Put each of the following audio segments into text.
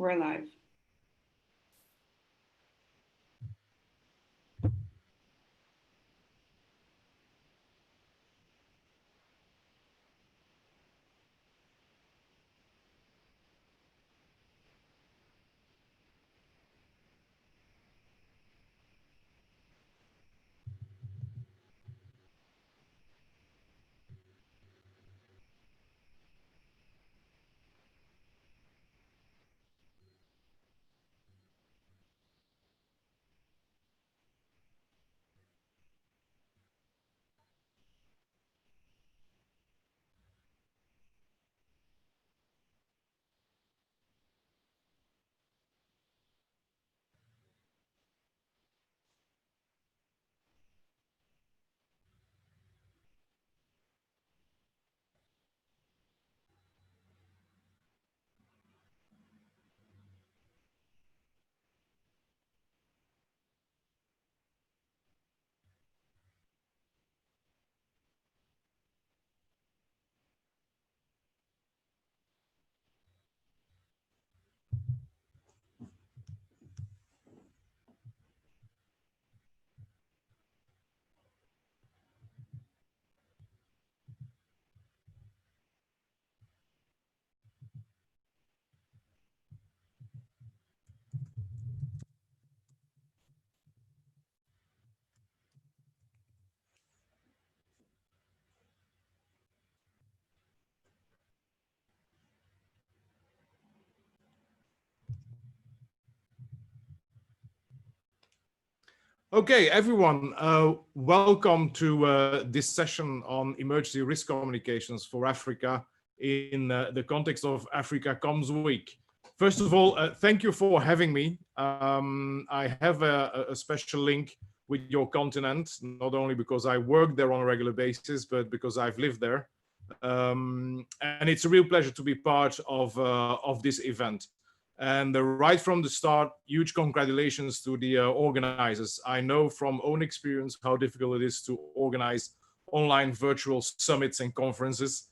We're live. Okay, everyone, welcome to this session on emergency risk communications for Africa in the context of Africa Comms Week. First of all, thank you for having me. I have a special link with your continent, not only because I work there on a regular basis, but because I've lived there. And it's a real pleasure to be part of this event. And right from the start, huge congratulations to the organizers. I know from own experience how difficult it is to organize online virtual summits and conferences.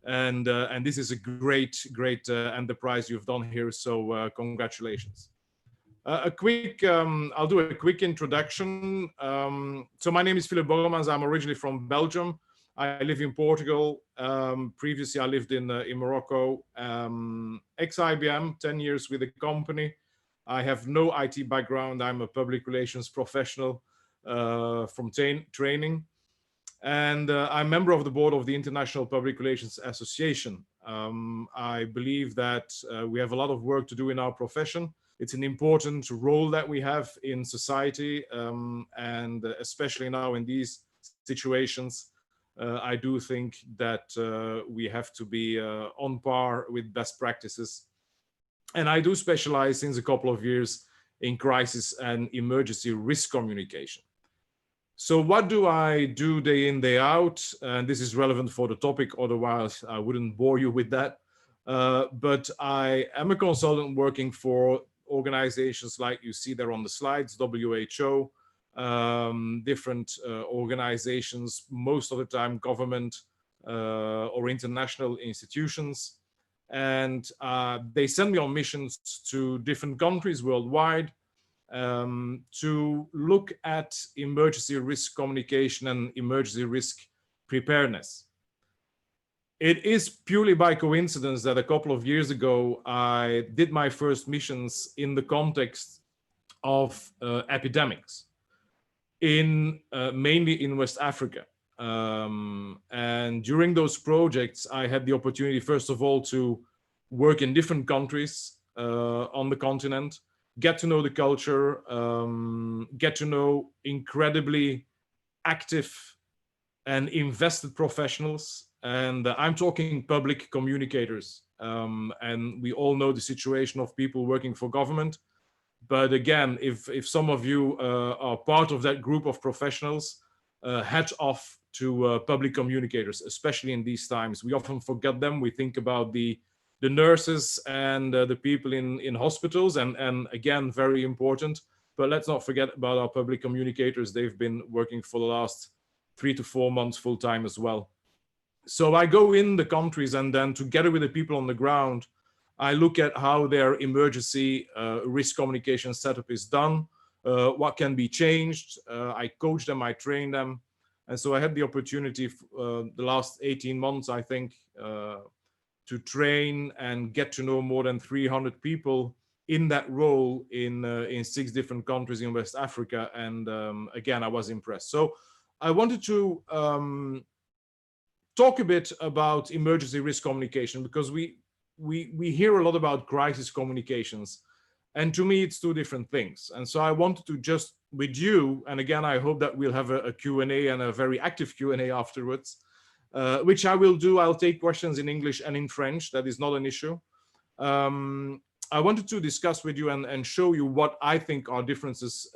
And this is a great enterprise you've done here. So congratulations. I'll do a quick introduction. So my name is Philip Bormans. I'm originally from Belgium. I live in Portugal. Previously, I lived in Morocco. Ex-IBM, 10 years with the company. I have no IT background. I'm a public relations professional from training. And I'm a member of the board of the International Public Relations Association. I believe that we have a lot of work to do in our profession. It's an important role that we have in society, and especially now in these situations, I do think that we have to be on par with best practices. And I do specialize since a couple of years in crisis and emergency risk communication. So what do I do day in, day out? And this is relevant for the topic, otherwise I wouldn't bore you with that. But I am a consultant working for organizations like you see there on the slides, WHO, different organizations, most of the time government or international institutions. And they send me on missions to different countries worldwide to look at emergency risk communication and emergency risk preparedness. It is purely by coincidence that a couple of years ago, I did my first missions in the context of epidemics, mainly in West Africa. And during those projects, I had the opportunity, first of all, to work in different countries on the continent, get to know the culture, get to know incredibly active and invested professionals. And I'm talking public communicators. And we all know the situation of people working for government. But again, if some of you are part of that group of professionals, hats off to public communicators, especially in these times. We often forget them. We think about the nurses and the people in hospitals, and again, very important. But let's not forget about our public communicators. They've been working for the last 3 to 4 months full time as well. So I go in the countries, and then together with the people on the ground, I look at how their emergency risk communication setup is done, what can be changed. I coach them, I train them. And so I had the opportunity the last 18 months, I think, to train and get to know more than 300 people in that role in 6 different countries in West Africa. And again, I was impressed. So I wanted to talk a bit about emergency risk communication, because we hear a lot about crisis communications. And to me, it's 2 different things. And so I wanted to just, with you, and again, I hope that we'll have a Q&A and a very active Q&A afterwards, which I will do. I'll take questions in English and in French. That is not an issue. I wanted to discuss with you and show you what I think are differences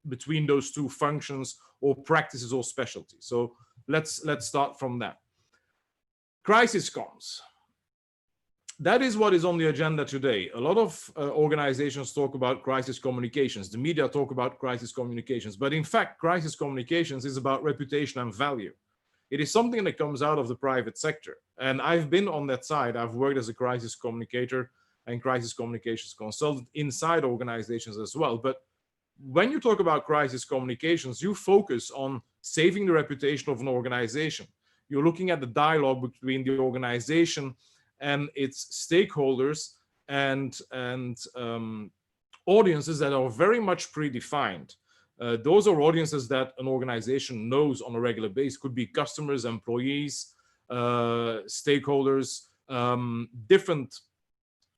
between those 2 functions or practices or specialties. So let's start from that. Crisis comms. That is what is on the agenda today. A lot of organizations talk about crisis communications. The media talk about crisis communications. But in fact, crisis communications is about reputation and value. It is something that comes out of the private sector. And I've been on that side. I've worked as a crisis communicator and crisis communications consultant inside organizations as well. But when you talk about crisis communications, you focus on saving the reputation of an organization. You're looking at the dialogue between the organization and its stakeholders and audiences that are very much predefined. Those are audiences that an organization knows on a regular basis. Could be customers, employees, stakeholders, different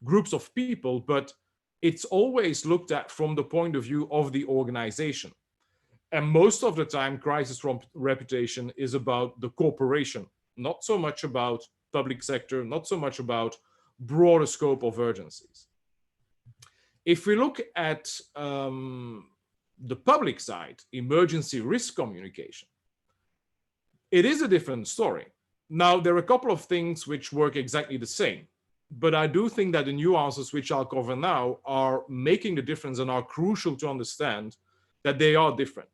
groups of people, but it's always looked at from the point of view of the organization. And most of the time, crisis reputation is about the corporation, not so much about public sector, not so much about broader scope of urgencies. If we look at the public side, emergency risk communication, it is a different story. Now, there are a couple of things which work exactly the same, but I do think that the nuances which I'll cover now are making the difference and are crucial to understand that they are different.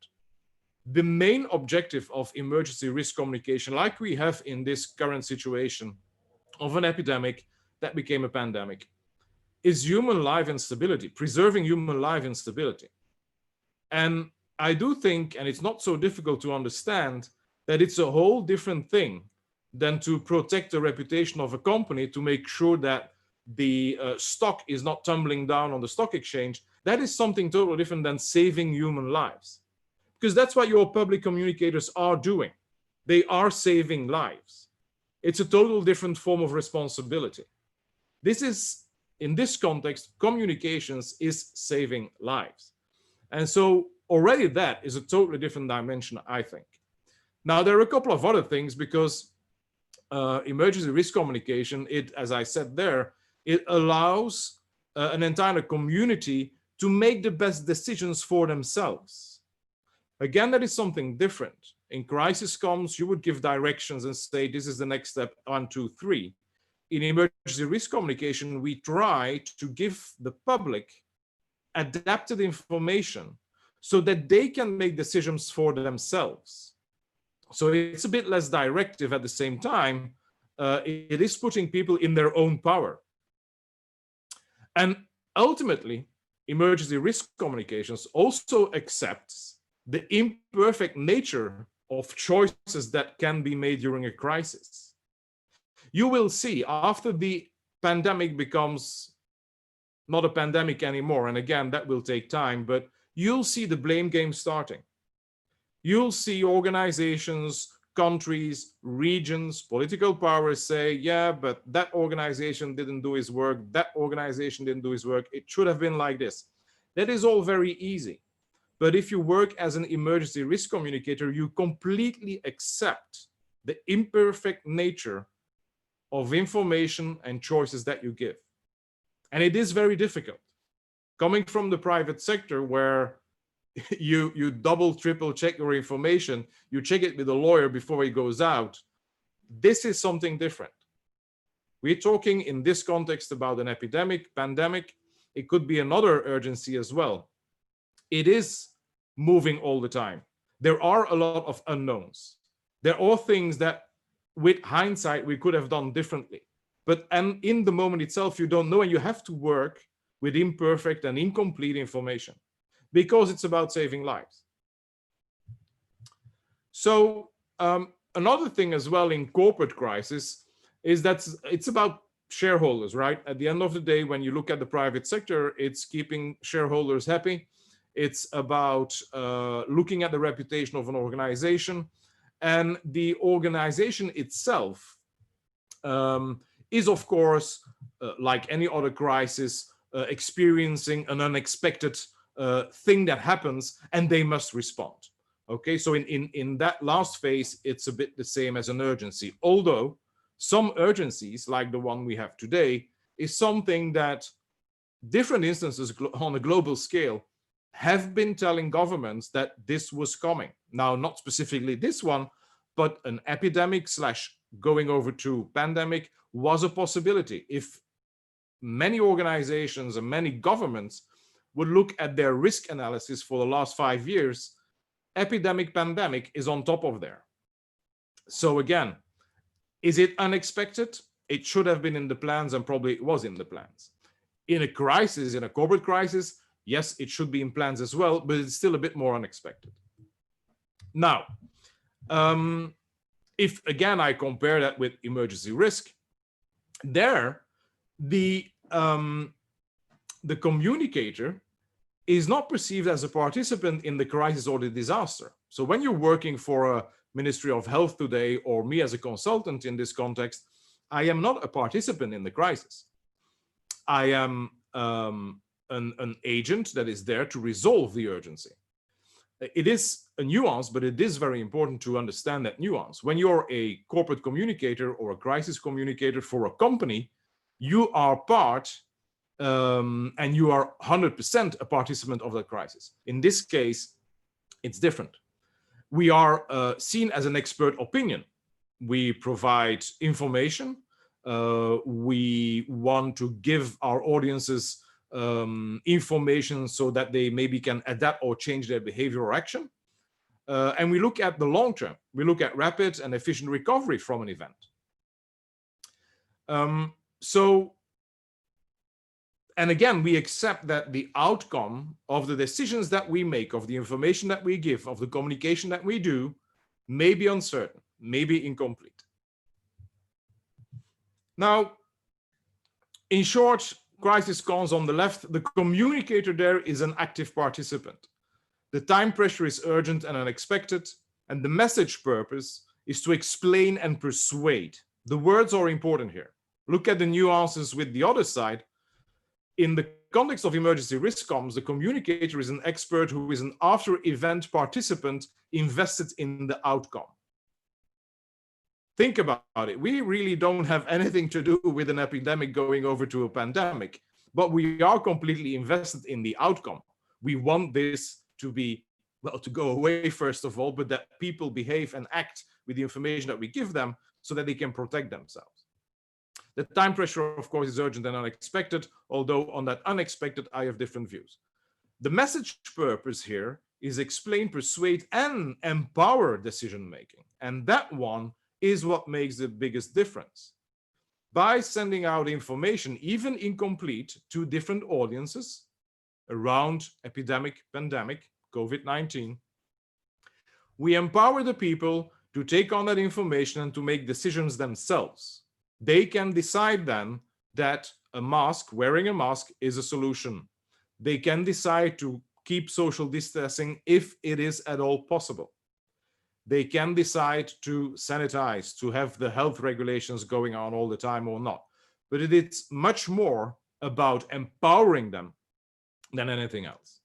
The main objective of emergency risk communication, like we have in this current situation of an epidemic that became a pandemic, is human life and stability, preserving human life and stability. And I do think, and it's not so difficult to understand, that it's a whole different thing than to protect the reputation of a company to make sure that the stock is not tumbling down on the stock exchange. That is something totally different than saving human lives. Because that's what your public communicators are doing. They are saving lives. It's a total different form of responsibility. This is, in this context, communications is saving lives. And so already that is a totally different dimension, I think. Now, there are a couple of other things, because emergency risk communication, as I said there, it allows an entire community to make the best decisions for themselves. Again, that is something different. In crisis comms, you would give directions and say, this is the next step, 1, 2, 3. In emergency risk communication, we try to give the public adapted information so that they can make decisions for themselves. So it's a bit less directive. At the same time, it is putting people in their own power. And ultimately, emergency risk communications also accepts the imperfect nature of choices that can be made during a crisis. You will see after the pandemic becomes not a pandemic anymore, and again, that will take time, but you'll see the blame game starting. You'll see organizations, countries, regions, political powers say, yeah, but that organization didn't do its work, that organization didn't do its work, it should have been like this. That is all very easy. But if you work as an emergency risk communicator, you completely accept the imperfect nature of information and choices that you give. And it is very difficult. Coming from the private sector, where you double, triple check your information, you check it with a lawyer before it goes out, this is something different. We're talking in this context about an epidemic, pandemic. It could be another urgency as well. It is moving all the time. There are a lot of unknowns. There are things that, with hindsight, we could have done differently. and in the moment itself, you don't know, and you have to work with imperfect and incomplete information because it's about saving lives. So another thing as well in corporate crisis is that it's about shareholders, right? At the end of the day, when you look at the private sector, it's keeping shareholders happy. It's about looking at the reputation of an organization, and the organization itself is, of course, like any other crisis, experiencing an unexpected thing that happens, and they must respond. Okay, so in that last phase, it's a bit the same as an urgency, although some urgencies, like the one we have today, is something that different instances on a global scale have been telling governments that this was coming. Now, not specifically this one, but an epidemic / going over to pandemic was a possibility. If many organizations and many governments would look at their risk analysis for the last 5 years, epidemic, pandemic is on top of there. So again, is it unexpected? It should have been in the plans, and probably it was in the plans. In a crisis, in a corporate crisis, yes, it should be in plans as well, but it's still a bit more unexpected. Now, if again I compare that with emergency risk, there the communicator is not perceived as a participant in the crisis or the disaster. So when you're working for a Ministry of Health today, or me as a consultant in this context, I am not a participant in the crisis. I am an agent that is there to resolve the urgency. It is a nuance, but it is very important to understand that nuance. When you're a corporate communicator or a crisis communicator for a company, you are part and you are 100% a participant of that crisis. In this case, it's different. We are seen as an expert opinion. We provide information. We want to give our audiences information so that they maybe can adapt or change their behavior or action. And we look at the long term. We look at rapid and efficient recovery from an event. And again, we accept that the outcome of the decisions that we make, of the information that we give, of the communication that we do, may be uncertain, may be incomplete. Now, in short, crisis cons on the left, the communicator there is an active participant. The time pressure is urgent and unexpected, and the message purpose is to explain and persuade. The words are important here. Look at the nuances with the other side. In the context of emergency risk comms, the communicator is an expert who is an after-event participant invested in the outcome. Think about it. We really don't have anything to do with an epidemic going over to a pandemic, but we are completely invested in the outcome. We want this to be, well, to go away first of all, but that people behave and act with the information that we give them so that they can protect themselves. The time pressure, of course, is urgent and unexpected, although on that unexpected, I have different views. The message purpose here is explain, persuade, and empower decision-making. And that one is what makes the biggest difference. By sending out information, even incomplete, to different audiences around epidemic, pandemic, COVID-19, we empower the people to take on that information and to make decisions themselves. They can decide then that wearing a mask is a solution. They can decide to keep social distancing if it is at all possible. They can decide to sanitize, to have the health regulations going on all the time or not. But it is much more about empowering them than anything else.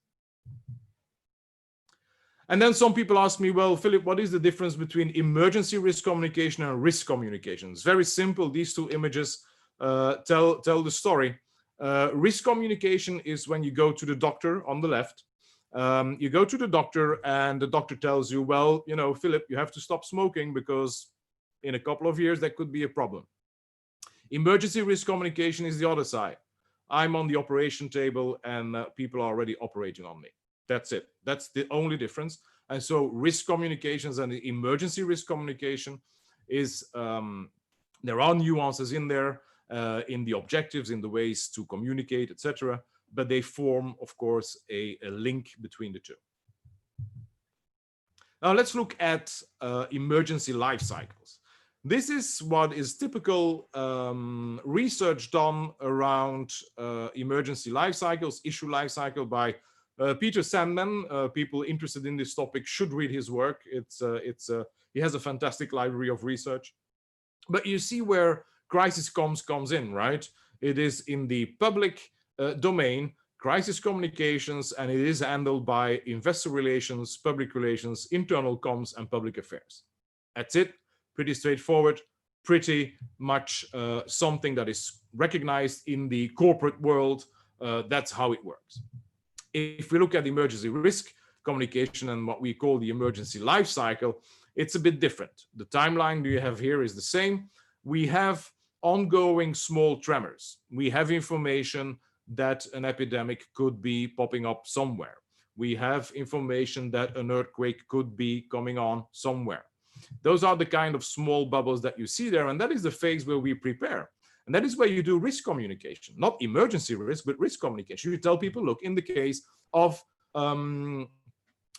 And then some people ask me, well, Philip, what is the difference between emergency risk communication and risk communication? It's very simple. These two images tell the story. Risk communication is when you go to the doctor on the left. You go to the doctor and the doctor tells you, well, you know, Philip, you have to stop smoking because in a couple of years, that could be a problem. Emergency risk communication is the other side. I'm on the operation table and people are already operating on me. That's it. That's the only difference. And so risk communications and the emergency risk communication is, there are nuances in there. in the objectives, in the ways to communicate, etc. But they form, of course, a link between the two. Now let's look at emergency life cycles. This is what is typical research done around emergency life cycles, issue life cycle by Peter Sandman. People interested in this topic should read his work. He has a fantastic library of research. But you see where crisis comes in, right? It is in the public domain, crisis communications, and it is handled by investor relations, public relations, internal comms, and public affairs. That's it. Pretty straightforward, pretty much something that is recognized in the corporate world. That's how it works. If we look at emergency risk communication and what we call the emergency life cycle, it's a bit different. The timeline you have here is the same. We have ongoing small tremors. We have information that an epidemic could be popping up somewhere. We have information that an earthquake could be coming on somewhere. Those are the kind of small bubbles that you see there, and that is the phase where we prepare. And that is where you do risk communication, not emergency risk, but risk communication. You tell people, look, in the case of an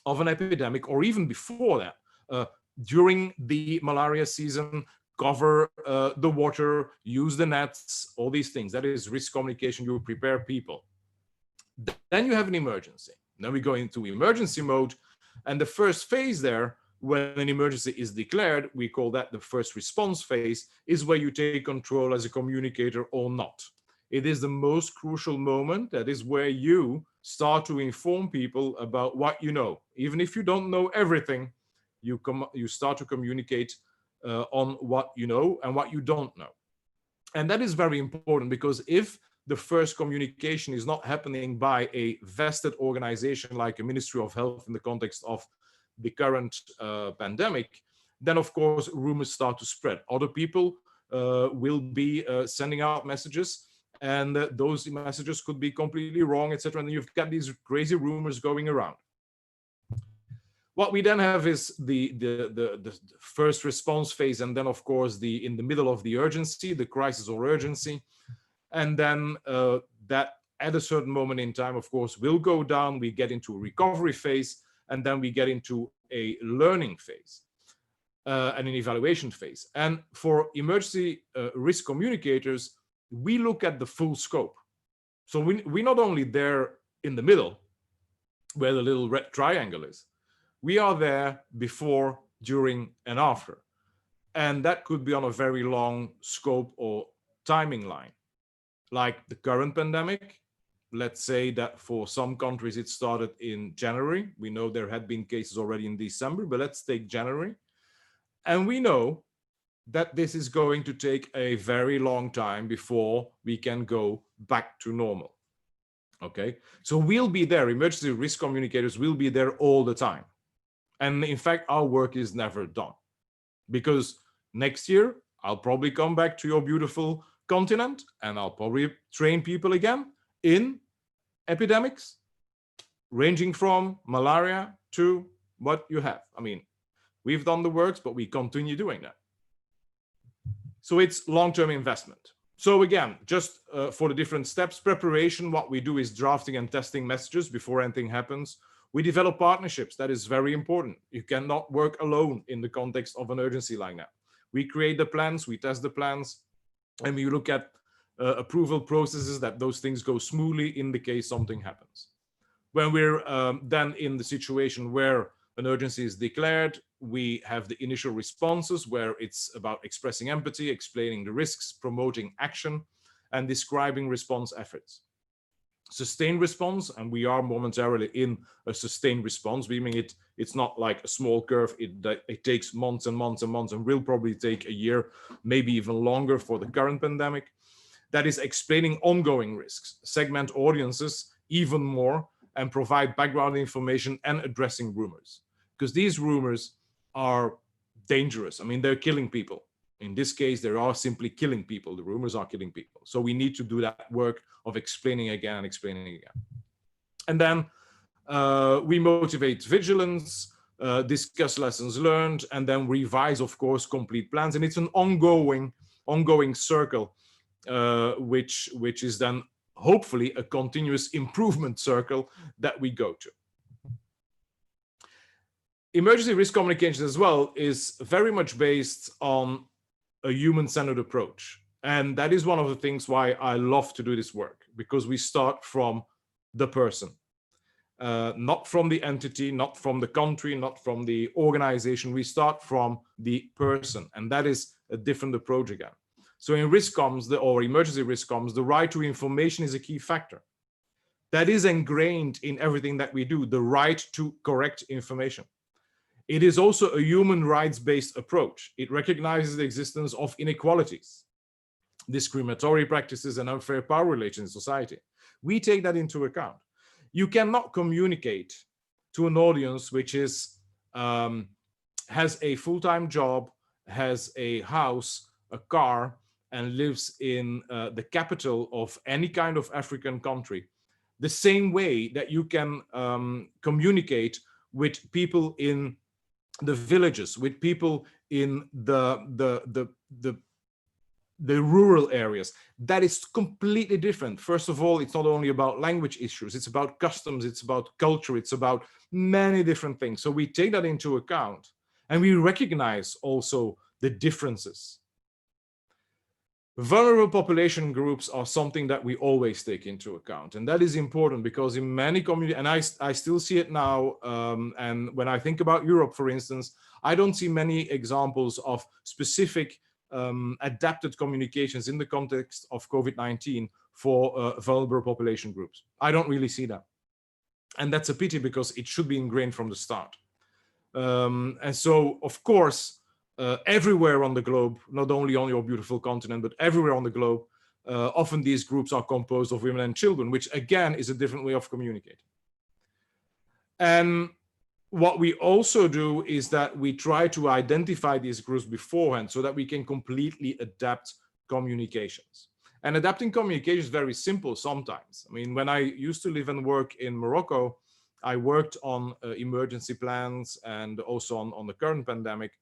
epidemic, or even before that, during the malaria season, cover the water, use the nets, all these things. That is risk communication. You prepare people. Then you have an emergency. Then we go into emergency mode. And the first phase there, when an emergency is declared, we call that the first response phase, is where you take control as a communicator or not. It is the most crucial moment. That is where you start to inform people about what you know. Even if you don't know everything, you start to communicate on what you know and what you don't know. And that is very important, because if the first communication is not happening by a vested organization like a Ministry of Health in the context of the current pandemic, then of course rumors start to spread. Other people will be sending out messages, and those messages could be completely wrong, etc. And you've got these crazy rumors going around. What we then have is the first response phase, and then of course in the middle of the urgency, the crisis or urgency, and then that at a certain moment in time, of course, will go down. We get into a recovery phase, and then we get into a learning phase and an evaluation phase. And for emergency risk communicators, we look at the full scope. So we're not only there in the middle, where the little red triangle is. We are there before, during, and after. And that could be on a very long scope or timing line. Like the current pandemic, let's say that for some countries it started in January. We know there had been cases already in December, but let's take January. And we know that this is going to take a very long time before we can go back to normal. Okay, so we'll be there. Emergency risk communicators will be there all the time. And in fact, our work is never done, because next year I'll probably come back to your beautiful continent and I'll probably train people again in epidemics, ranging from malaria to what you have. I mean, we've done the works, but we continue doing that. So it's long-term investment. So again, just for the different steps, preparation, what we do is drafting and testing messages before anything happens. We develop partnerships. That is very important. You cannot work alone in the context of an urgency like that. We create the plans, we test the plans, and we look at approval processes, that those things go smoothly in the case something happens. When we're then in the situation where an urgency is declared, we have the initial responses, where it's about expressing empathy, explaining the risks, promoting action, and describing response efforts. Sustained response, and we are momentarily in a sustained response, meaning it's not like a small curve. It takes months and months and months, and will probably take a year, maybe even longer for the current pandemic. That is explaining ongoing risks, segment audiences even more, and provide background information and addressing rumors, because these rumors are dangerous. I mean, they're killing people. In this case, they are simply killing people. The rumors are killing people. So we need to do that work of explaining again and explaining again. And then we motivate vigilance, discuss lessons learned, and then revise, of course, complete plans. And it's an ongoing circle which is then hopefully a continuous improvement circle that we go to. Emergency risk communications as well is very much based on a human-centered approach. And that is one of the things why I love to do this work, because we start from the person, not from the entity, not from the country, not from the organization. We start from the person, and that is a different approach again. So in risk comms, or emergency risk comms, the right to information is a key factor. That is ingrained in everything that we do, the right to correct information. It is also a human rights-based approach. It recognizes the existence of inequalities, discriminatory practices, and unfair power relations in society. We take that into account. You cannot communicate to an audience which is has a full-time job, has a house, a car, and lives in the capital of any kind of African country, the same way that you can communicate with people in the villages, with people in the rural areas. That is completely different. First of all, it's not only about language issues, it's about customs, it's about culture, it's about many different things. So we take that into account, and we recognize also the differences. Vulnerable population groups are something that we always take into account, and that is important because in many communities, and I still see it now, and when I think about Europe, for instance, I don't see many examples of specific adapted communications in the context of COVID-19 for vulnerable population groups. I don't really see that, and that's a pity because it should be ingrained from the start. And so, of course, everywhere on the globe, not only on your beautiful continent, but everywhere on the globe, often these groups are composed of women and children, which again is a different way of communicating. And what we also do is that we try to identify these groups beforehand so that we can completely adapt communications. And adapting communication is very simple sometimes. I mean, when I used to live and work in Morocco, I worked on emergency plans and also on the current pandemic.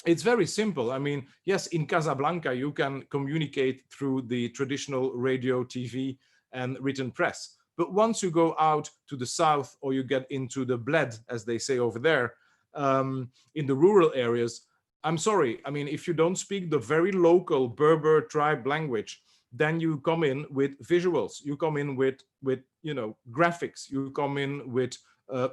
It's very simple. I mean, yes, in Casablanca, you can communicate through the traditional radio, TV, and written press. But once you go out to the south, or you get into the bled, as they say over there, in the rural areas, I'm sorry. I mean, if you don't speak the very local Berber tribe language, then you come in with visuals. You come in with graphics. You come in with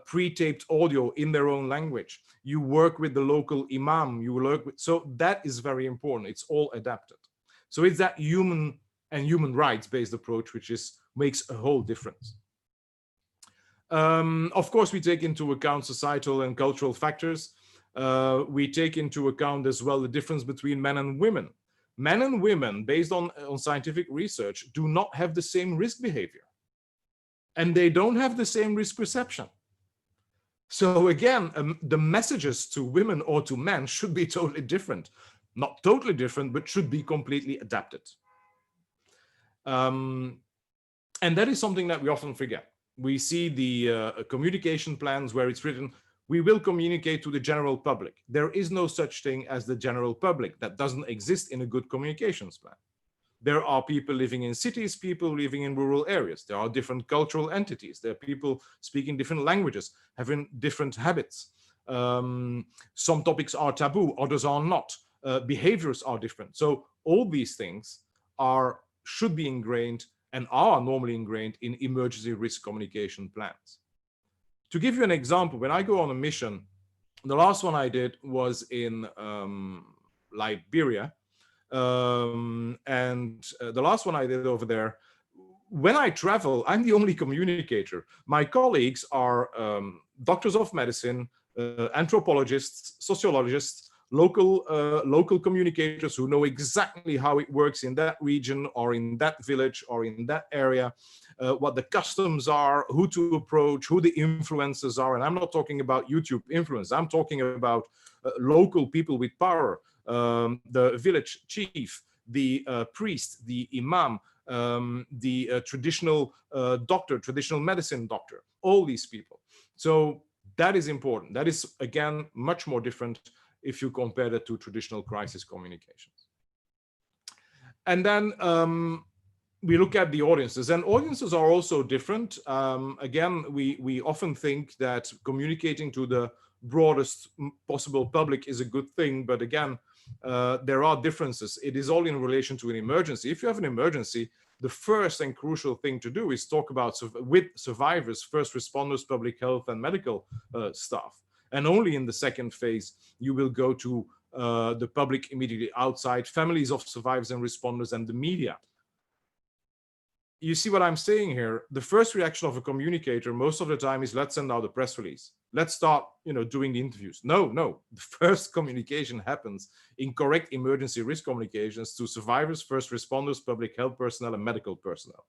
pre-taped audio in their own language. You work with the local imam. You work with, so that is very important. It's all adapted. So it's that human and human rights-based approach which makes a whole difference. Of course, we take into account societal and cultural factors. We take into account as well the difference between men and women. Men and women, based on scientific research, do not have the same risk behavior, and they don't have the same risk perception. So again, the messages to women or to men should be totally different. Not totally different, but should be completely adapted. And that is something that we often forget. We see the communication plans where it's written, we will communicate to the general public. There is no such thing as the general public. That doesn't exist in a good communications plan. There are people living in cities, people living in rural areas. There are different cultural entities. There are people speaking different languages, having different habits. Some topics are taboo, others are not. Behaviors are different. So all these things should be ingrained and are normally ingrained in emergency risk communication plans. To give you an example, when I go on a mission, the last one I did was in Liberia. And the last one I did over there, when I travel, I'm the only communicator. My colleagues are doctors of medicine, anthropologists, sociologists, local communicators who know exactly how it works in that region or in that village or in that area, what the customs are, who to approach, who the influencers are. And I'm not talking about YouTube influence. I'm talking about local people with power, the village chief, the priest, the imam, the traditional doctor, traditional medicine doctor, all these people. So that is important. That is, again, much more different if you compare that to traditional crisis communications. And then we look at the audiences, and audiences are also different. Again, we often think that communicating to the broadest possible public is a good thing, but again, there are differences. It is all in relation to an emergency. If you have an emergency, the first and crucial thing to do is talk about with survivors, first responders, public health, and medical staff. And only in the second phase, you will go to the public immediately outside, families of survivors and responders, and the media. You see what I'm saying here? The first reaction of a communicator most of the time is, let's send out a press release. Let's start, doing the interviews. No. The first communication happens in correct emergency risk communications to survivors, first responders, public health personnel, and medical personnel.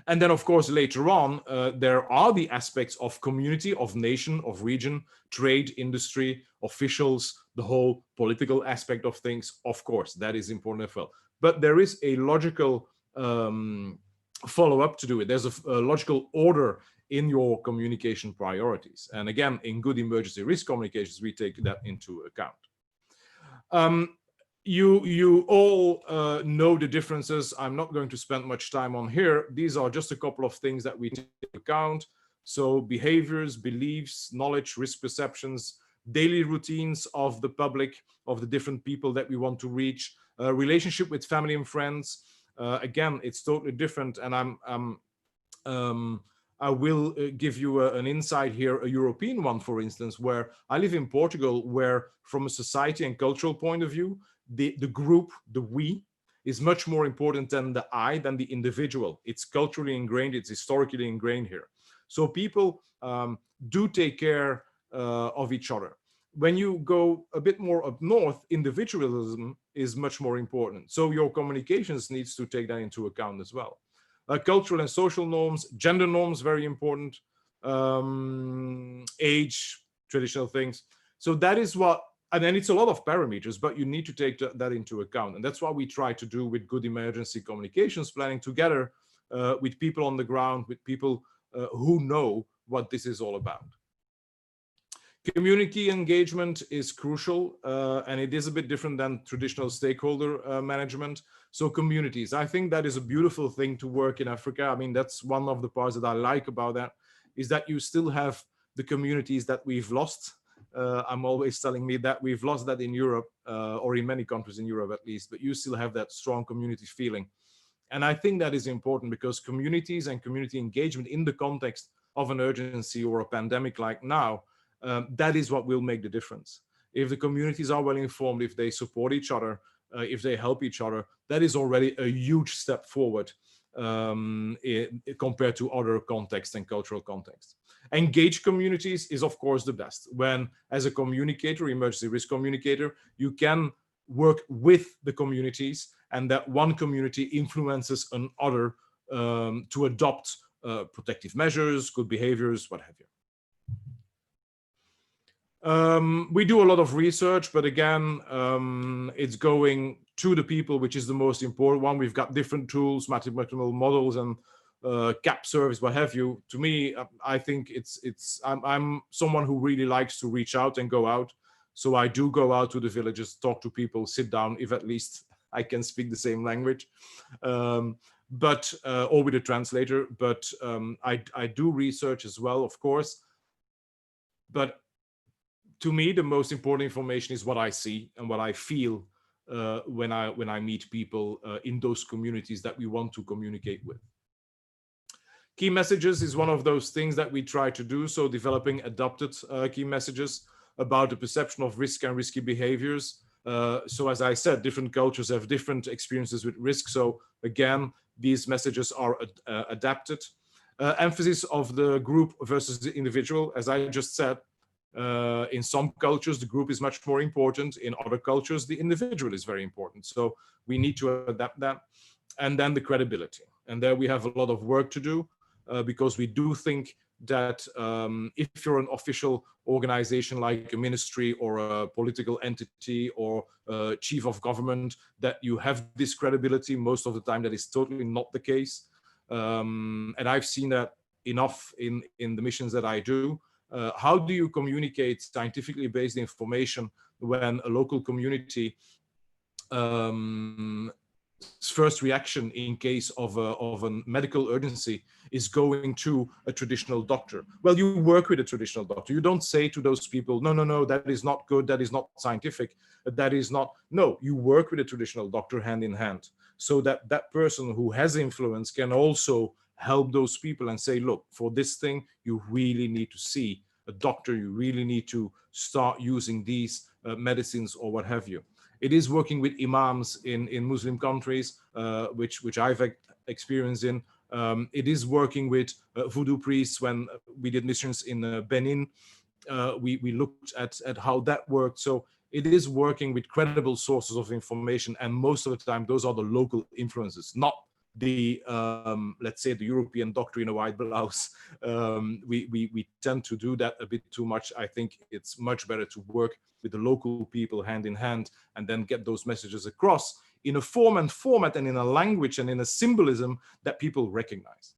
And then, of course, later on, there are the aspects of community, of nation, of region, trade, industry, officials, the whole political aspect of things. Of course, that is important as well. But there is a logical follow-up to do it. There's a logical order in your communication priorities. And again, in good emergency risk communications, we take that into account. You all know the differences. I'm not going to spend much time on here. These are just a couple of things that we take into account. So behaviors, beliefs, knowledge, risk perceptions, daily routines of the public, of the different people that we want to reach, relationship with family and friends. Again, it's totally different. And I will give you an insight here, a European one, for instance, where I live in Portugal, where from a society and cultural point of view, the group, the we, is much more important than the I, than the individual. It's culturally ingrained, it's historically ingrained here. So people do take care of each other. When you go a bit more up north, individualism is much more important. So your communications needs to take that into account as well. Cultural and social norms, gender norms, very important, age, traditional things. So that is what, and then it's a lot of parameters, but you need to take that into account. And that's what we try to do with good emergency communications planning together with people on the ground, with people who know what this is all about. Community engagement is crucial, and it is a bit different than traditional stakeholder management. So communities, I think that is a beautiful thing to work in Africa. I mean, that's one of the parts that I like about that, is that you still have the communities that we've lost. I'm always telling me that we've lost that in Europe, or in many countries in Europe at least, but you still have that strong community feeling. And I think that is important because communities and community engagement in the context of an urgency or a pandemic like now, that is what will make the difference. If the communities are well informed, if they support each other, if they help each other, that is already a huge step forward compared to other contexts and cultural contexts. Engaged communities is, of course, the best. When, as a communicator, emergency risk communicator, you can work with the communities, and that one community influences another to adopt protective measures, good behaviors, what have you. We do a lot of research, but again, it's going to the people, which is the most important one. We've got different tools, mathematical models, and CAP service, what have you. To me, I think I'm someone who really likes to reach out and go out. So I do go out to the villages, talk to people, sit down, if at least I can speak the same language, or with a translator. But I do research as well, of course. But to me, the most important information is what I see and what I feel when I meet people in those communities that we want to communicate with. Key messages is one of those things that we try to do. So developing adapted key messages about the perception of risk and risky behaviors. So as I said, different cultures have different experiences with risk. So again, these messages are adapted. Emphasis of the group versus the individual. As I just said, in some cultures, the group is much more important. In other cultures, the individual is very important. So we need to adapt that. And then the credibility. And there we have a lot of work to do because we do think that if you're an official organization like a ministry or a political entity or a chief of government, that you have this credibility. Most of the time, that is totally not the case. And I've seen that enough in the missions that I do. How do you communicate scientifically based information when a local community first reaction in case of a medical urgency is going to a traditional doctor. Well, you work with a traditional doctor. You don't say to those people, no, no, no, that is not good, that is not scientific, that is not. No, you work with a traditional doctor hand in hand, so that that person who has influence can also help those people and say, look, for this thing, you really need to see a doctor, you really need to start using these medicines or what have you. It is working with imams in Muslim countries, which I've experienced in. It is working with voodoo priests. When we did missions in Benin, we looked at how that worked. So it is working with credible sources of information, and most of the time those are the local influences, not the let's say the European doctor in a white blouse. We tend to do that a bit too much. I think it's much better to work with the local people hand in hand, and then get those messages across in a form and format and in a language and in a symbolism that people recognize.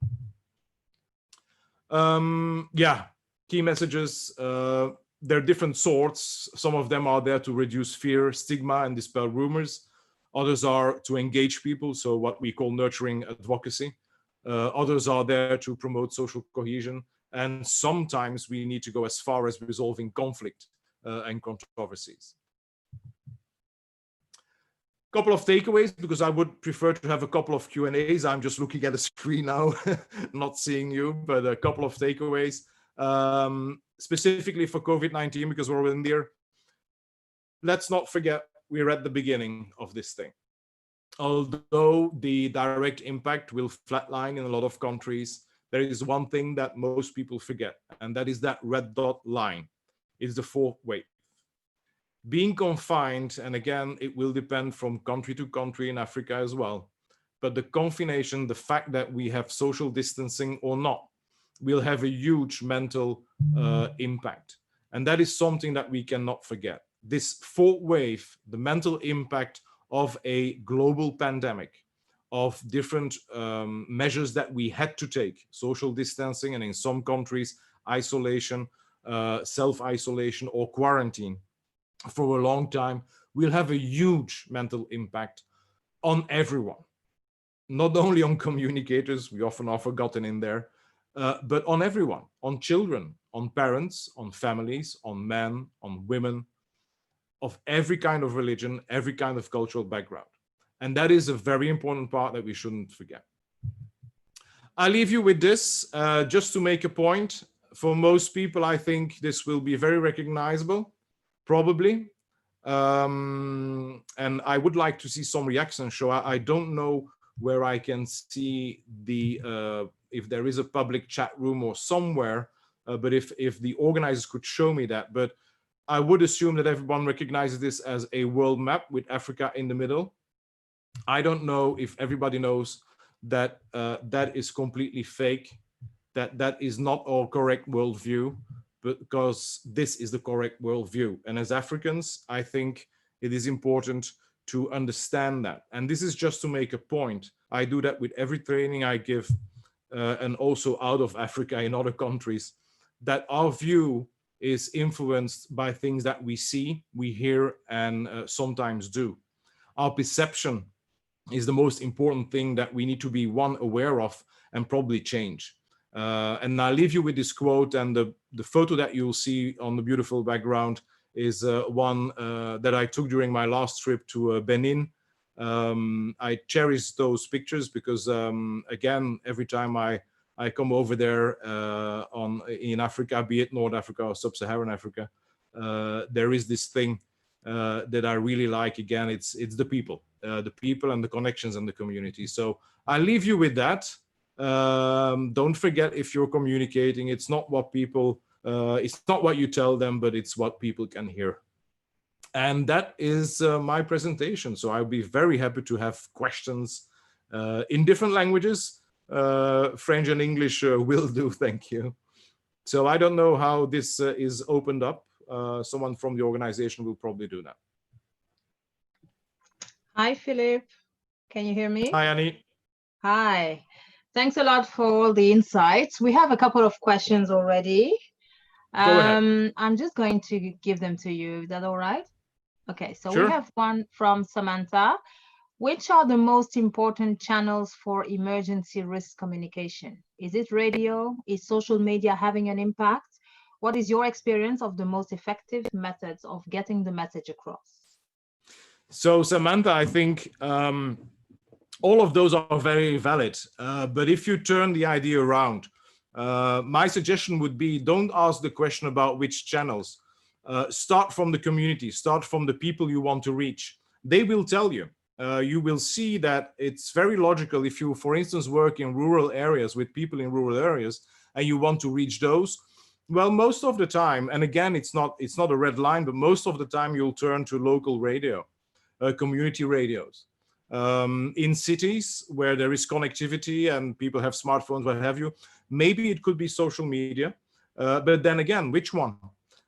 Yeah, key messages. There are different sorts. Some of them are there to reduce fear, stigma, and dispel rumors. Others are to engage people, so what we call nurturing advocacy. Others are there to promote social cohesion. And sometimes we need to go as far as resolving conflict and controversies. Couple of takeaways, because I would prefer to have a couple of Q&As. I'm just looking at a screen now, not seeing you, but a couple of takeaways. Specifically for COVID-19, because we're in there. Let's not forget, we're at the beginning of this thing. Although the direct impact will flatline in a lot of countries, there is one thing that most people forget, and that is that red dot line. It's the fourth wave. Being confined, and again, it will depend from country to country in Africa as well, but the confination, the fact that we have social distancing or not, will have a huge mental impact. And that is something that we cannot forget. This fourth wave, the mental impact of a global pandemic, of different measures that we had to take, social distancing, and in some countries, isolation, self-isolation or quarantine for a long time, will have a huge mental impact on everyone. Not only on communicators, we often are forgotten in there, but on everyone, on children, on parents, on families, on men, on women, of every kind of religion, every kind of cultural background. And that is a very important part that we shouldn't forget. I'll leave you with this, just to make a point. For most people, I think this will be very recognizable, probably. And I would like to see some reaction show. I don't know where I can see the, if there is a public chat room or somewhere, but if the organizers could show me that. But I would assume that everyone recognizes this as a world map with Africa in the middle. I don't know if everybody knows that that is completely fake, that that is not our correct worldview, because this is the correct worldview. And as Africans, I think it is important to understand that. And this is just to make a point. I do that with every training I give, and also out of Africa in other countries, that our view is influenced by things that we see, we hear, and sometimes do. Our perception is the most important thing that we need to be aware of and probably change. And I'll leave you with this quote, and the photo that you'll see on the beautiful background is one that I took during my last trip to Benin. I cherish those pictures because, again, every time I come over there in Africa, be it North Africa or Sub-Saharan Africa, there is this thing that I really like. Again, it's the people and the connections and the community. So I'll leave you with that. Don't forget, if you're communicating, it's not what people, it's not what you tell them, but it's what people can hear. And that is my presentation. So I'll be very happy to have questions in different languages. French and English will do, thank you. So I don't know how this is opened up. Someone from the organization will probably do that. Hi, Philip. Can you hear me? Hi, Annie. Hi. Thanks a lot for all the insights. We have a couple of questions already. Go ahead. I'm just going to give them to you. Is that all right? Okay, so Sure. we have one from Samantha. Which are the most important channels for emergency risk communication? Is it radio? Is social media having an impact? What is your experience of the most effective methods of getting the message across? So Samantha, I think all of those are very valid. But if you turn the idea around, my suggestion would be don't ask the question about which channels. Start from the community, start from the people you want to reach. They will tell you. You will see that it's very logical if you, for instance, work in rural areas with people in rural areas and you want to reach those. Well, most of the time, and again, it's not a red line, but most of the time you'll turn to local radio, community radios. In cities where there is connectivity and people have smartphones, what have you, maybe it could be social media. But then again, which one?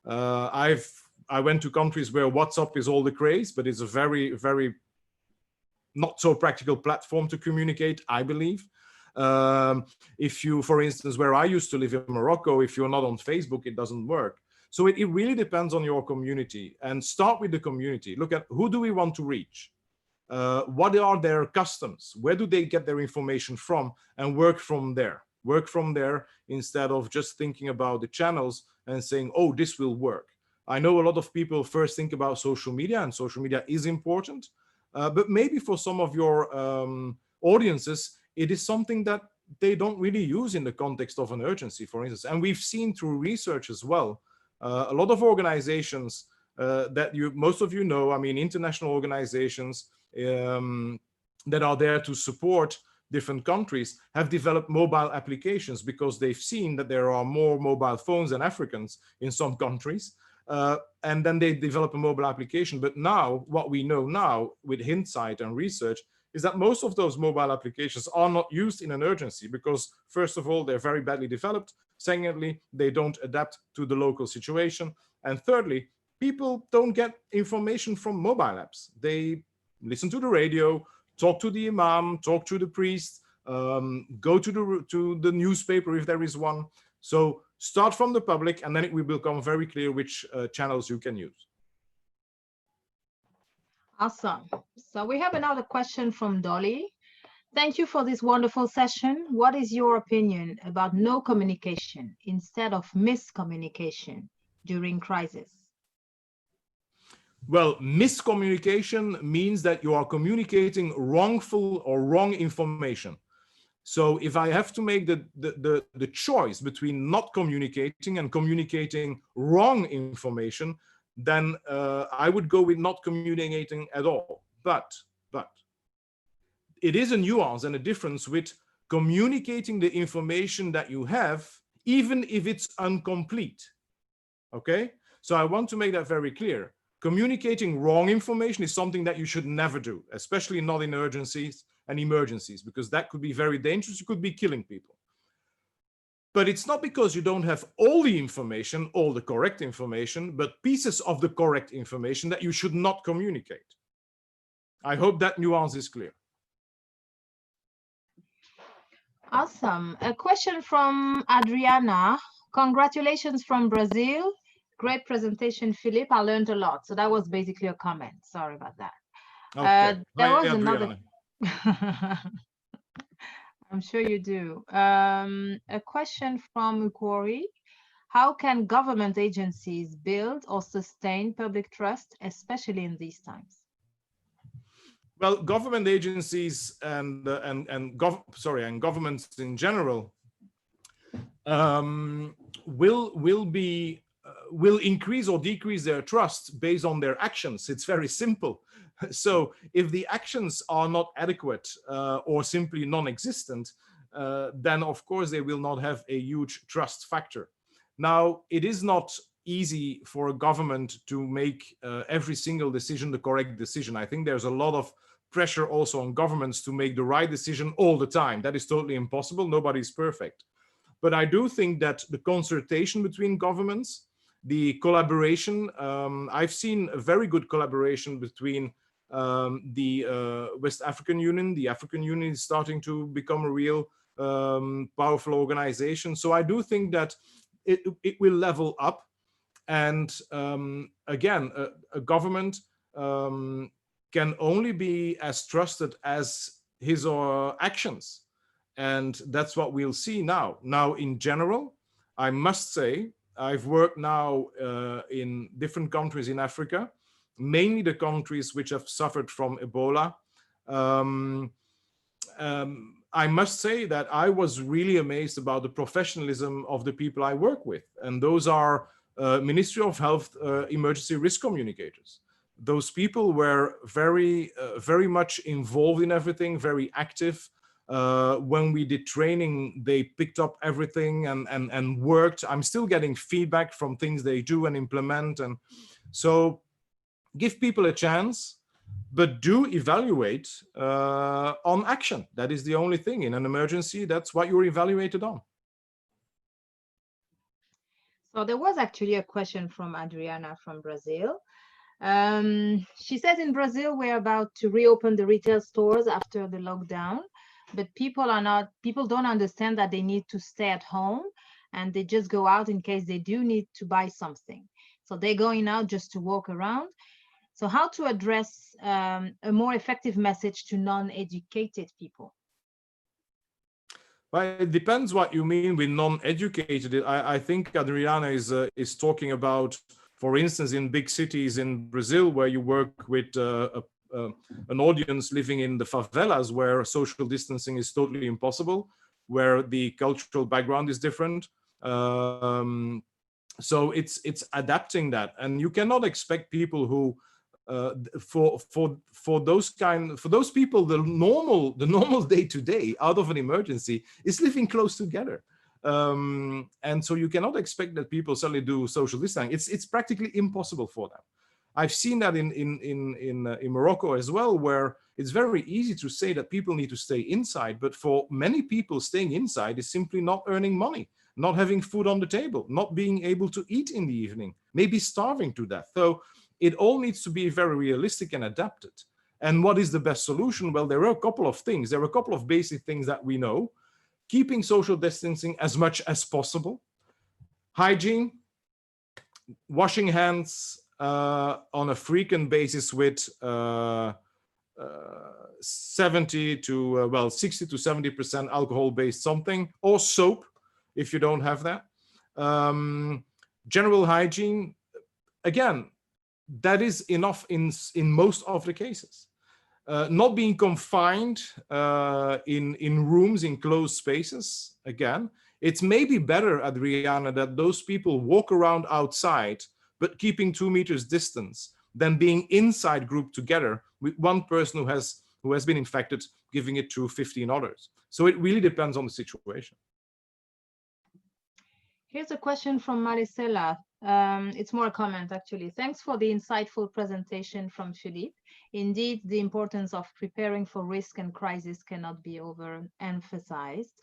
I went to countries where WhatsApp is all the craze, but it's a very, very not so practical platform to communicate, I believe. If you, for instance, where I used to live in Morocco, if you're not on Facebook, it doesn't work. So it really depends on your community, and start with the community. Look at who do we want to reach? What are their customs? Where do they get their information from? And work from there. Work from there instead of just thinking about the channels and saying, oh, this will work. I know a lot of people first think about social media, and social media is important. But maybe for some of your audiences, it is something that they don't really use in the context of an urgency, for instance. And we've seen through research as well, a lot of organizations that most of you know, I mean, international organizations that are there to support different countries have developed mobile applications because they've seen that there are more mobile phones than Africans in some countries. And then they develop a mobile application. But now, what we know now with hindsight and research is that most of those mobile applications are not used in an urgency because, first of all, they're very badly developed. Secondly, they don't adapt to the local situation. And thirdly, people don't get information from mobile apps. They listen to the radio, talk to the imam, talk to the priest, go to the newspaper if there is one. So start from the public, and then it will become very clear which channels you can use. Awesome. So we have another question from Dolly. Thank you for this wonderful session. What is your opinion about no communication instead of miscommunication during crisis? Well, miscommunication means that you are communicating wrongful or wrong information. So if I have to make the choice between not communicating and communicating wrong information, then I would go with not communicating at all. But it is a nuance and a difference with communicating the information that you have, even if it's incomplete. Okay? So I want to make that very clear. Communicating wrong information is something that you should never do, especially not in urgencies and emergencies, because that could be very dangerous. You could be killing people. But it's not because you don't have all the information, all the correct information, but pieces of the correct information that you should not communicate. I hope that nuance is clear. Awesome. A question from Adriana. Congratulations from Brazil. Great presentation, Philippe. I learned a lot. So that was basically a comment. Sorry about that. Okay. There was Adriana. another. I'm sure you do. A question from Ukori. How can government agencies build or sustain public trust, especially in these times? Well, government agencies and governments in general will increase or decrease their trust based on their actions. It's very simple. So if the actions are not adequate or simply non-existent, then of course they will not have a huge trust factor. Now, it is not easy for a government to make every single decision the correct decision. I think there's a lot of pressure also on governments to make the right decision all the time. That is totally impossible. Nobody's perfect. But I do think that the consultation between governments, the collaboration, I've seen a very good collaboration between the West African Union. The African Union is starting to become a real powerful organization. So I do think that it will level up. And again, a government can only be as trusted as his or actions. And that's what we'll see now. Now, in general, I must say, I've worked now in different countries in Africa, mainly the countries which have suffered from Ebola. Um, I must say that I was really amazed about the professionalism of the people I work with. And those are Ministry of Health emergency risk communicators. Those people were very much involved in everything, very active. When we did training, they picked up everything and worked. I'm still getting feedback from things they do and implement. And so give people a chance, but do evaluate on action. That is the only thing. In an emergency, that's what you're evaluated on. So there was actually a question from Adriana from Brazil. She says in Brazil, we're about to reopen the retail stores after the lockdown, but people don't understand that they need to stay at home, and they just go out in case they do need to buy something. So they're going out just to walk around. So how to address a more effective message to non-educated people? Well, it depends what you mean with non-educated. I think Adriana is talking about, for instance, in big cities in Brazil, where you work with an audience living in the favelas, where social distancing is totally impossible, where the cultural background is different. So it's adapting that, and you cannot expect people who for those people, the normal day-to-day out of an emergency is living close together, and so you cannot expect that people suddenly do social distancing. It's practically impossible for them. I've seen that in Morocco as well, where it's very easy to say that people need to stay inside, but for many people, staying inside is simply not earning money, not having food on the table, not being able to eat in the evening, maybe starving to death. So it all needs to be very realistic and adapted. And what is the best solution? Well, there are a couple of things. There are a couple of basic things that we know. Keeping social distancing as much as possible. Hygiene, washing hands on a frequent basis with 60 to 70% alcohol-based something, or soap if you don't have that. General hygiene, again, that is enough in most of the cases. Not being confined in rooms, in closed spaces, again. It's maybe better, Adriana, that those people walk around outside, but keeping 2 meters distance, than being inside grouped together with one person who has been infected, giving it to 15 others. So it really depends on the situation. Here's a question from Maricela. It's more a comment, actually. Thanks for the insightful presentation from Philippe. Indeed, the importance of preparing for risk and crisis cannot be overemphasized.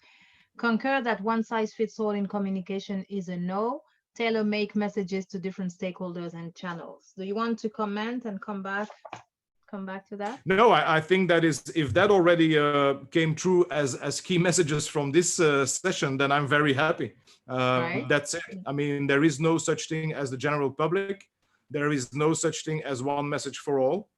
Concur that one size fits all in communication is a no. Tailor-make messages to different stakeholders and channels. Do you want to comment and come back to that? No, I think that is, if that already came true as key messages from this session, then I'm very happy. Right. That's it. I mean, there is no such thing as the general public. There is no such thing as one message for all.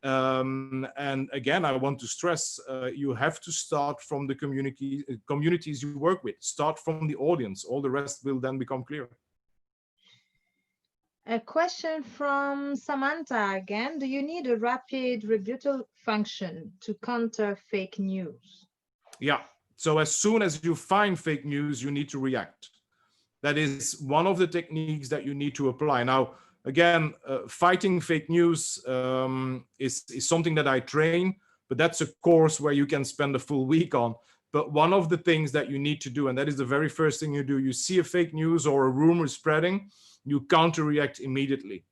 And again, I want to stress, you have to start from the communities you work with. Start from the audience. All the rest will then become clear. A question from Samantha again. Do you need a rapid rebuttal function to counter fake news? Yeah. So as soon as you find fake news, you need to react. That is one of the techniques that you need to apply. Now, again, fighting fake news is something that I train, but that's a course where you can spend a full week on. But one of the things that you need to do, and that is the very first thing you do, you see a fake news or a rumor spreading, you counter-react immediately.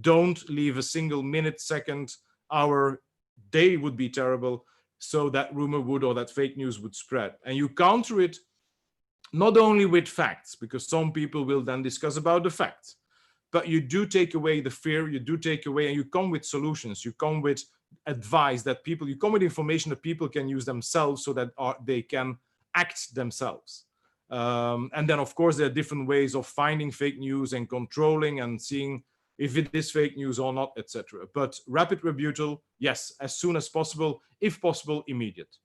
Don't leave a single minute, second, hour, day would be terrible, so that rumor would, or that fake news would spread. And you counter it not only with facts, because some people will then discuss about the facts, but you do take away the fear, you do take away, and you come with solutions, you come with advice that people, you come with information that people can use themselves so that they can act themselves. And then, of course, there are different ways of finding fake news and controlling and seeing if it is fake news or not, etc. But rapid rebuttal, yes, as soon as possible, if possible, immediate.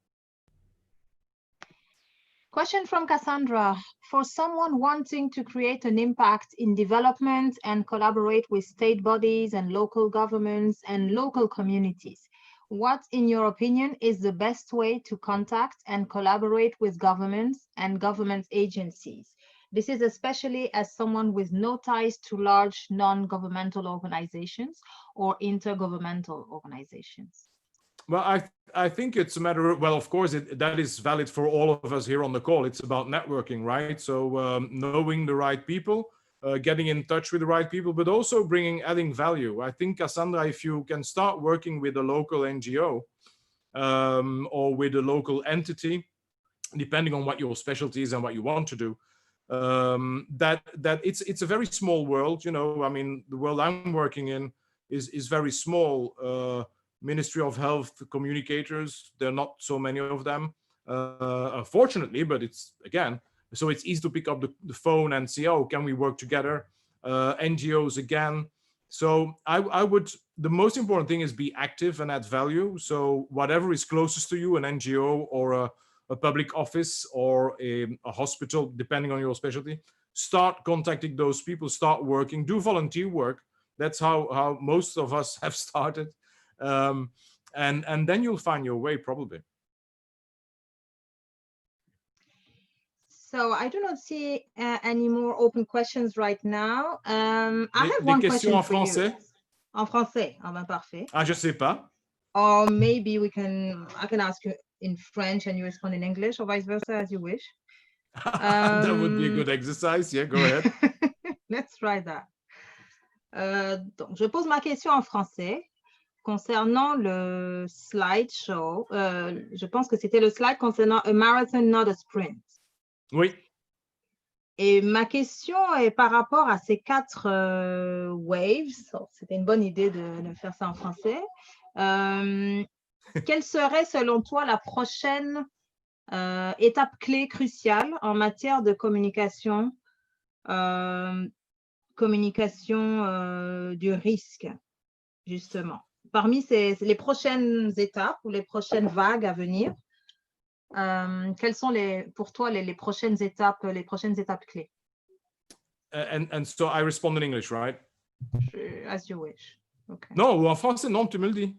Question from Cassandra. For someone wanting to create an impact in development and collaborate with state bodies and local governments and local communities, what, in your opinion, is the best way to contact and collaborate with governments and government agencies? This is especially as someone with no ties to large non-governmental organizations or intergovernmental organizations. Well, I think it's a matter of, well, of course, that is valid for all of us here on the call. It's about networking, right? So knowing the right people, getting in touch with the right people, but also adding value. I think, Cassandra, if you can start working with a local NGO or with a local entity, depending on what your specialty is and what you want to do, that it's a very small world. You know, I mean, the world I'm working in is very small. Ministry of Health communicators, there are not so many of them, unfortunately, but it's, again, so it's easy to pick up the phone and see, oh, can we work together? NGOs again. So I would, the most important thing is be active and add value. So whatever is closest to you, an NGO or a public office or a hospital, depending on your specialty, start contacting those people, start working, do volunteer work. That's how most of us have started. And then you'll find your way, probably. So I do not see any more open questions right now. I have one question en for français? You. En français. Ah ben parfait. Ah, je sais pas. Or maybe I can ask you in French and you respond in English, or vice versa, as you wish. That would be a good exercise. Yeah, go ahead. Let's try that. Donc, je pose ma question en français. Concernant le slideshow, je pense que c'était le slide concernant a marathon, not a sprint. Oui. Et ma question est par rapport à ces 4 waves. C'était une bonne idée de faire ça en français. Quelle serait, selon toi, la prochaine étape clé cruciale en matière de communication, du risque, justement? Parmi les prochaines étapes ou les prochaines vagues à venir, quelles sont pour toi les prochaines étapes clés? And so I respond in English, right? As you wish. Okay. Non, en français, non, tu me le dis.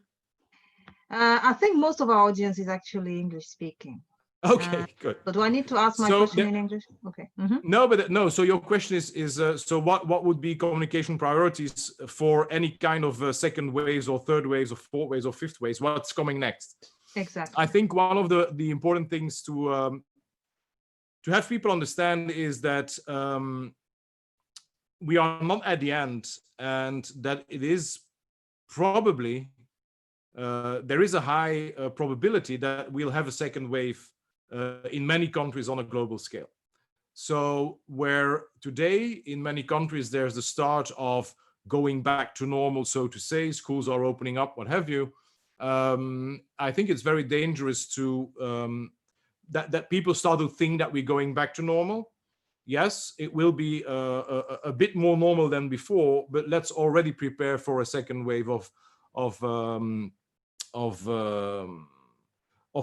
I think most of our audience is actually English speaking. Okay, good. But do I need to ask my question in English? Okay. No, so your question is so what would be communication priorities for any kind of second waves or third waves or fourth waves or fifth waves? What's coming next? Exactly. I think one of the important things to have people understand is that we are not at the end, and that it is probably there is a high probability that we'll have a second wave in many countries on a global scale. So where today in many countries there's the start of going back to normal, so to say, schools are opening up, what have you, I think it's very dangerous to that people start to think that we're going back to normal. Yes, it will be a bit more normal than before, but let's already prepare for a second wave of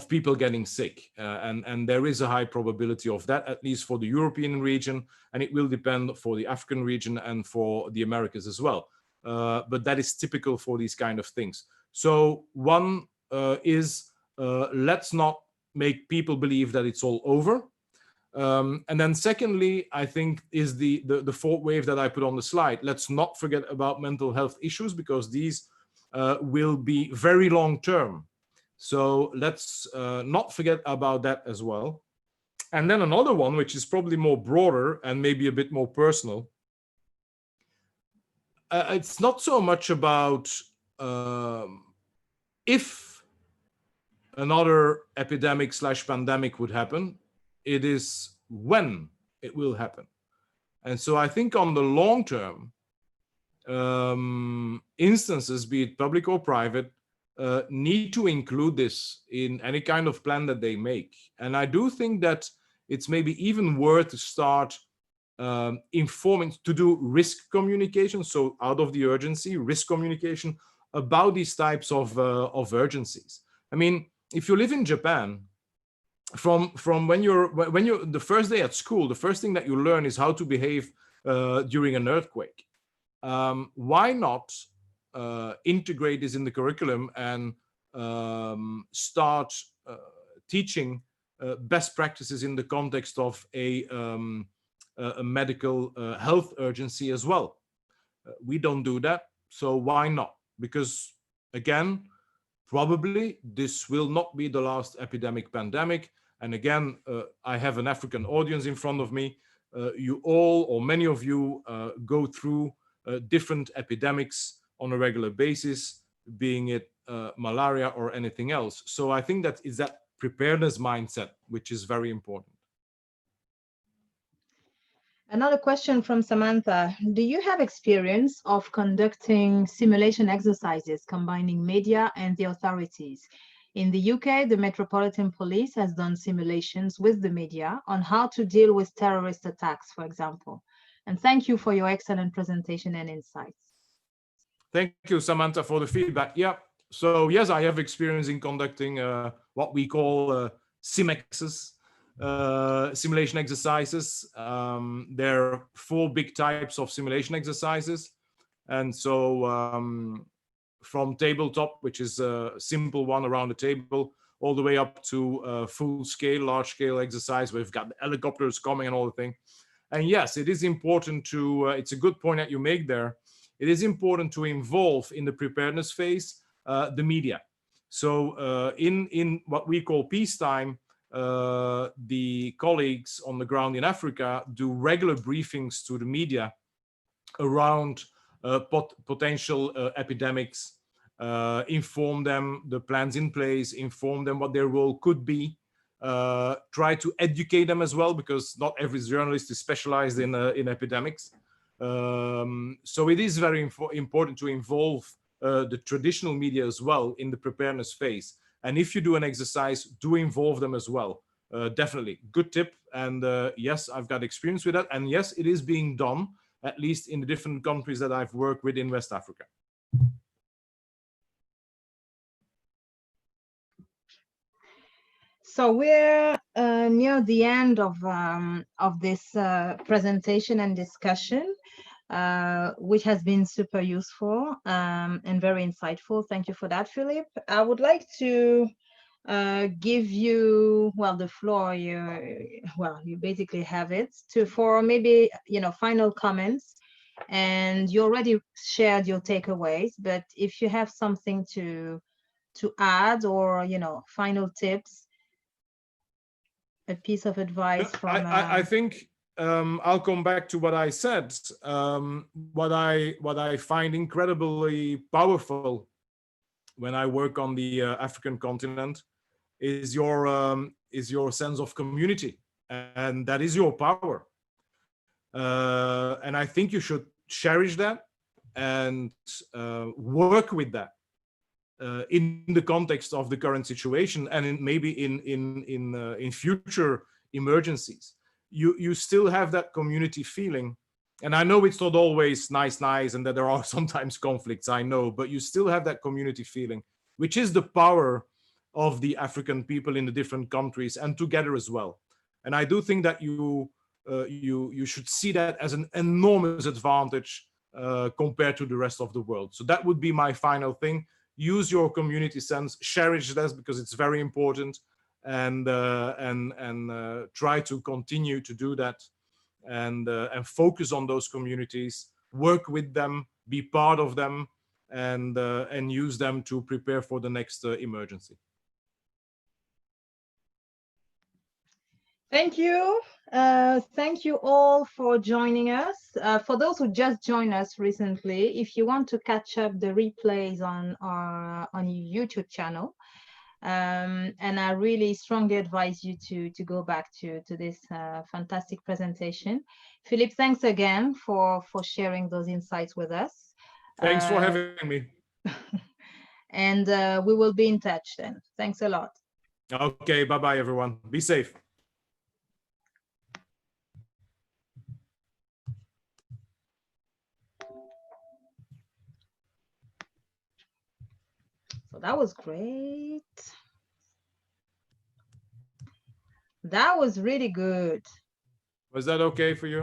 people getting sick, and there is a high probability of that, at least for the European region, and it will depend for the African region and for the Americas as well. But that is typical for these kind of things. So one is let's not make people believe that it's all over. And then secondly, I think is the fourth wave that I put on the slide. Let's not forget about mental health issues, because these will be very long term. So let's not forget about that as well. And then another one, which is probably more broader and maybe a bit more personal. It's not so much about if another epidemic / pandemic would happen. It is when it will happen. And so I think on the long term, instances, be it public or private, need to include this in any kind of plan that they make. And I do think that it's maybe even worth to start informing, to do risk communication, so out of the urgency, risk communication about these types of urgencies. I mean, if you live in Japan, from when you're the first day at school, the first thing that you learn is how to behave during an earthquake. Why not integrate this in the curriculum and start teaching best practices in the context of a medical health urgency as well? We don't do that, so why not? Because again, probably this will not be the last epidemic pandemic. And again, I have an African audience in front of me. You all, or many of you, go through different epidemics on a regular basis, being it malaria or anything else. So I think that is that preparedness mindset, which is very important. Another question from Samantha. Do you have experience of conducting simulation exercises combining media and the authorities? In the UK, the Metropolitan Police has done simulations with the media on how to deal with terrorist attacks, for example. And thank you for your excellent presentation and insights. Thank you, Samantha, for the feedback. Yeah. So yes, I have experience in conducting what we call SIMEXs, simulation exercises. There are 4 big types of simulation exercises. And so from tabletop, which is a simple one around the table, all the way up to full scale, large scale exercise. We've got helicopters coming and all the thing. And yes, it is important to, it's a good point that you make there. It is important to involve in the preparedness phase the media. So in what we call peacetime, the colleagues on the ground in Africa do regular briefings to the media around potential epidemics, inform them the plans in place, inform them what their role could be, try to educate them as well, because not every journalist is specialized in epidemics. So it is very important to involve the traditional media as well in the preparedness phase. And if you do an exercise, do involve them as well. Definitely, good tip. And yes, I've got experience with that. And yes, it is being done, at least in the different countries that I've worked with in West Africa. So we're near the end of this presentation and discussion, which has been super useful and very insightful. Thank you for that, Philippe. I would like to give you, well, the floor. You basically have it for maybe, final comments. And you already shared your takeaways, but if you have something to add, or final tips, a piece of advice from I think I'll come back to what I said. What I find incredibly powerful when I work on the African continent is your sense of community, and that is your power. And I think you should cherish that and work with that in the context of the current situation, and maybe in future emergencies. You still have that community feeling. And I know it's not always nice and that there are sometimes conflicts, I know, but you still have that community feeling, which is the power of the African people in the different countries and together as well. And I do think that you should see that as an enormous advantage compared to the rest of the world. So that would be my final thing. Use your community sense, cherish this, because it's very important, and try to continue to do that, and focus on those communities, work with them, be part of them, and use them to prepare for the next emergency. Thank you. Thank you all for joining us. For those who just joined us recently, if you want to catch up the replays on our YouTube channel, and I really strongly advise you to go back to this fantastic presentation. Philippe, thanks again for sharing those insights with us. Thanks for having me. And we will be in touch then. Thanks a lot. Okay, bye-bye everyone. Be safe. So that was great. That was really good. Was that okay for you?